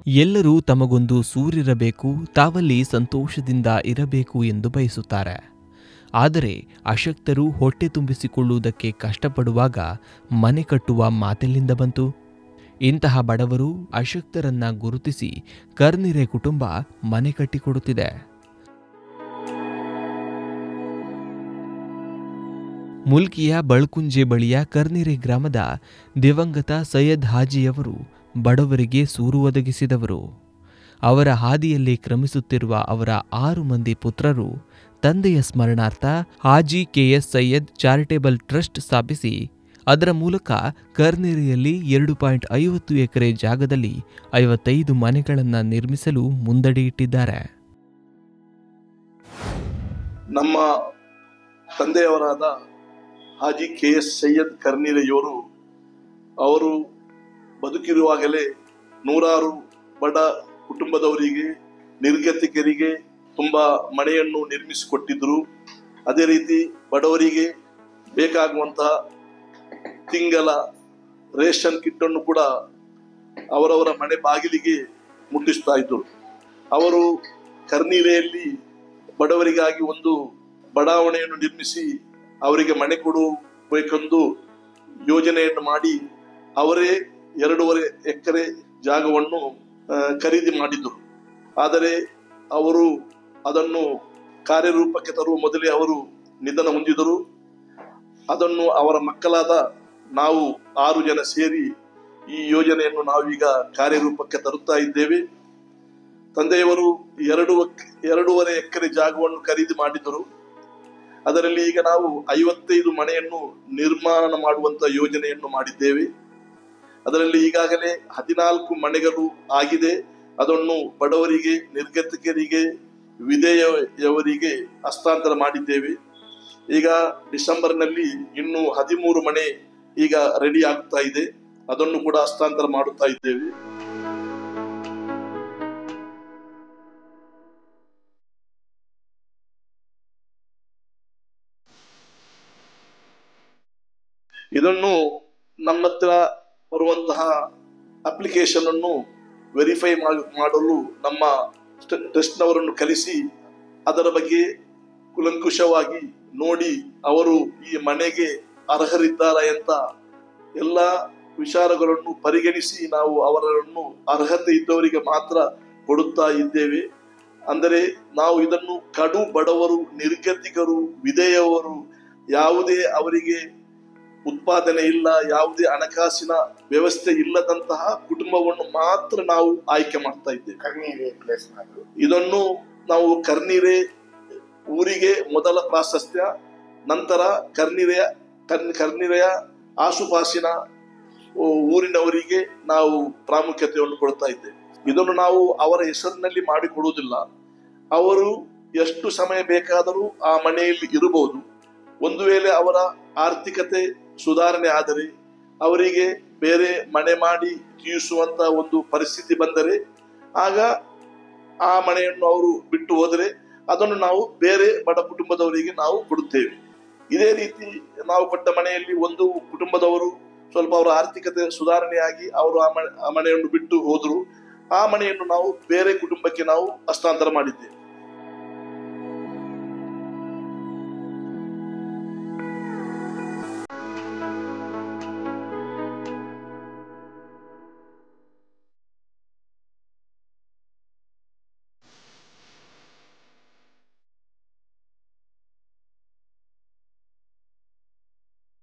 ಎಲ್ಲರೂ ತಮಗೊಂದು ಸೂರಿರಬೇಕು, ತಾವಲ್ಲಿ ಸಂತೋಷದಿಂದ ಇರಬೇಕು ಎಂದು ಬಯಸುತ್ತಾರೆ. ಆದರೆ ಅಶಕ್ತರು ಹೊಟ್ಟೆ ತುಂಬಿಸಿಕೊಳ್ಳುವುದಕ್ಕೆ ಕಷ್ಟಪಡುವಾಗ ಮನೆ ಕಟ್ಟುವ ಮಾತೆಲ್ಲಿಂದ ಬಂತು? ಇಂತಹ ಬಡವರು ಅಶಕ್ತರನ್ನ ಗುರುತಿಸಿ ಕರ್ನಿರೆ ಕುಟುಂಬ ಮನೆ ಕಟ್ಟಿಕೊಡುತ್ತಿದೆ. ಮುಲ್ಕಿಯ ಬಳ್ಕುಂಜೆ ಬಳಿಯ ಕರ್ನಿರೆ ಗ್ರಾಮದ ದಿವಂಗತ ಸೈಯದ್ ಹಾಜಿಯವರು ಬಡವರಿಗೆ ಸೂರು ಒದಗಿಸಿದವರು. ಅವರ ಹಾದಿಯಲ್ಲಿ ಕ್ರಮಿಸುತ್ತಿರುವ ಅವರ 6 ಮಂದಿ ಪುತ್ರರು ತಂದೆಯ ಸ್ಮರಣಾರ್ಥ Haji KS Syed charitable trust ಸ್ಥಾಪಿಸಿ ಅದರ ಮೂಲಕ ಕರ್ನಿರೆಯಲ್ಲಿ 2.50 ಎಕರೆ ಜಾಗದಲ್ಲಿ 55 ಮನೆಗಳನ್ನು ನಿರ್ಮಿಸಲು ಮುಂದಡಿಯಿಟ್ಟಿದ್ದಾರೆ. ನಮ್ಮ ತಂದೆಯವರಾದ ಹಾಜಿ ಕೆಎಸ್ ಸೈಯದ್ ಕರ್ನಿರೆಯವರು ಅವರು ಬದುಕಿರುವಾಗಲೇ ನೂರಾರು ಬಡ ಕುಟುಂಬದವರಿಗೆ, ನಿರ್ಗತಿಕರಿಗೆ ತುಂಬ ಮನೆಯನ್ನು ನಿರ್ಮಿಸಿಕೊಟ್ಟಿದ್ದರು. ಅದೇ ರೀತಿ ಬಡವರಿಗೆ ಬೇಕಾಗುವಂತಹ ತಿಂಗಳ ರೇಷನ್ ಕಿಟ್ಟನ್ನು ಕೂಡ ಅವರವರ ಮನೆ ಬಾಗಿಲಿಗೆ ಮುಟ್ಟಿಸ್ತಾ ಇದ್ದರು. ಅವರು ಕರ್ನಿರೆಯಲ್ಲಿ ಬಡವರಿಗಾಗಿ ಒಂದು ಬಡಾವಣೆಯನ್ನು ನಿರ್ಮಿಸಿ ಅವರಿಗೆ ಮನೆ ಕೊಡಬೇಕೆಂದು ಯೋಜನೆಯನ್ನು ಮಾಡಿ ಅವರೇ 2.5 ಎಕರೆ ಜಾಗವನ್ನು ಖರೀದಿ ಮಾಡಿದ್ದರು. ಆದರೆ ಅವರು ಅದನ್ನು ಕಾರ್ಯರೂಪಕ್ಕೆ ತರುವ ಮೊದಲೇ ಅವರು ನಿಧನ ಹೊಂದಿದರು. ಅದನ್ನು ಅವರ ಮಕ್ಕಳಾದ ನಾವು 6 ಜನ ಸೇರಿ ಈ ಯೋಜನೆಯನ್ನು ನಾವೀಗ ಕಾರ್ಯರೂಪಕ್ಕೆ ತರುತ್ತಾ ಇದ್ದೇವೆ. ತಂದೆಯವರು 2.5 ಎಕರೆ ಜಾಗವನ್ನು ಖರೀದಿ ಮಾಡಿದರು. ಅದರಲ್ಲಿ ಈಗ ನಾವು 55 ಮನೆಯನ್ನು ನಿರ್ಮಾಣ ಮಾಡುವಂತ ಯೋಜನೆಯನ್ನು ಮಾಡಿದ್ದೇವೆ. ಅದರಲ್ಲಿ ಈಗಾಗಲೇ 14 ಮನೆಗಳು ಆಗಿದೆ. ಅದನ್ನು ಬಡವರಿಗೆ, ನಿರ್ಗತಿಕರಿಗೆ, ವಿಧವೆಯವರಿಗೆ ಹಸ್ತಾಂತರ ಮಾಡಿದ್ದೇವೆ. ಈಗ ಡಿಸೆಂಬರ್ನಲ್ಲಿ ಇನ್ನೂ 13 ಮನೆ ಈಗ ರೆಡಿ ಆಗ್ತಾ ಇದೆ. ಅದನ್ನು ಕೂಡ ಹಸ್ತಾಂತರ ಮಾಡುತ್ತಾ ಇದ್ದೇವೆ. ಇದನ್ನು ನಮ್ಮ ಹತ್ರ ಬರುವಂತಹ ಅಪ್ಲಿಕೇಶನ್ ಅನ್ನು ವೆರಿಫೈ ಮಾಡಲು ನಮ್ಮ ಟ್ರಸ್ಟ್ನವರನ್ನು ಕಲಿಸಿ ಅದರ ಬಗ್ಗೆ ಕುಲಂಕುಷವಾಗಿ ನೋಡಿ ಅವರು ಈ ಮನೆಗೆ ಅರ್ಹರಿದ್ದಾರೆ ಅಂತ ಎಲ್ಲ ವಿಚಾರಗಳನ್ನು ಪರಿಗಣಿಸಿ ನಾವು ಅವರನ್ನು ಅರ್ಹತೆ ಇದ್ದವರಿಗೆ ಮಾತ್ರ ಕೊಡುತ್ತಾ ಇದ್ದೇವೆ. ಅಂದರೆ ನಾವು ಇದನ್ನು ಕಡು ಬಡವರು, ನಿರ್ಗತಿಕರು, ವಿಧವೆಯವರು, ಯಾವುದೇ ಅವರಿಗೆ ಉತ್ಪಾದನೆ ಇಲ್ಲ, ಯಾವುದೇ ಹಣಕಾಸಿನ ವ್ಯವಸ್ಥೆ ಇಲ್ಲದಂತಹ ಕುಟುಂಬವನ್ನು ಮಾತ್ರ ನಾವು ಆಯ್ಕೆ ಮಾಡ್ತಾ ಇದ್ದೇವೆ. ಇದನ್ನು ನಾವು ಕರ್ನಿರೆ ಊರಿಗೆ ಮೊದಲ ಪ್ರಾಶಸ್ತ್ಯ, ನಂತರ ಕರ್ನಿರೆಯ ಆಸುಪಾಸಿನ ಊರಿನವರಿಗೆ ನಾವು ಪ್ರಾಮುಖ್ಯತೆಯನ್ನು ಕೊಡ್ತಾ ಇದ್ದೇವೆ. ಇದನ್ನು ನಾವು ಅವರ ಹೆಸರಿನಲ್ಲಿ ಮಾಡಿಕೊಡುವುದಿಲ್ಲ. ಅವರು ಎಷ್ಟು ಸಮಯ ಬೇಕಾದರೂ ಆ ಮನೆಯಲ್ಲಿ ಇರಬಹುದು. ಒಂದು ವೇಳೆ ಅವರ ಆರ್ಥಿಕತೆ ಸುಧಾರಣೆ ಆದರೆ, ಅವರಿಗೆ ಬೇರೆ ಮನೆ ಮಾಡಿ ಜೀವಿಸುವಂತ ಒಂದು ಪರಿಸ್ಥಿತಿ ಬಂದರೆ, ಆಗ ಆ ಮನೆಯನ್ನು ಅವರು ಬಿಟ್ಟು ಹೋದರೆ ಅದನ್ನು ನಾವು ಬೇರೆ ಬಡ ಕುಟುಂಬದವರಿಗೆ ನಾವು ಕೊಡುತ್ತೇವೆ. ಇದೇ ರೀತಿ ನಾವು ಕೊಟ್ಟ ಮನೆಯಲ್ಲಿ ಒಂದು ಕುಟುಂಬದವರು ಸ್ವಲ್ಪ ಅವರ ಆರ್ಥಿಕತೆ ಸುಧಾರಣೆಯಾಗಿ ಅವರು ಆ ಮನೆಯನ್ನು ಬಿಟ್ಟು ಹೋದರು. ಆ ಮನೆಯನ್ನು ನಾವು ಬೇರೆ ಕುಟುಂಬಕ್ಕೆ ನಾವು ಹಸ್ತಾಂತರ ಮಾಡಿದ್ದೇವೆ.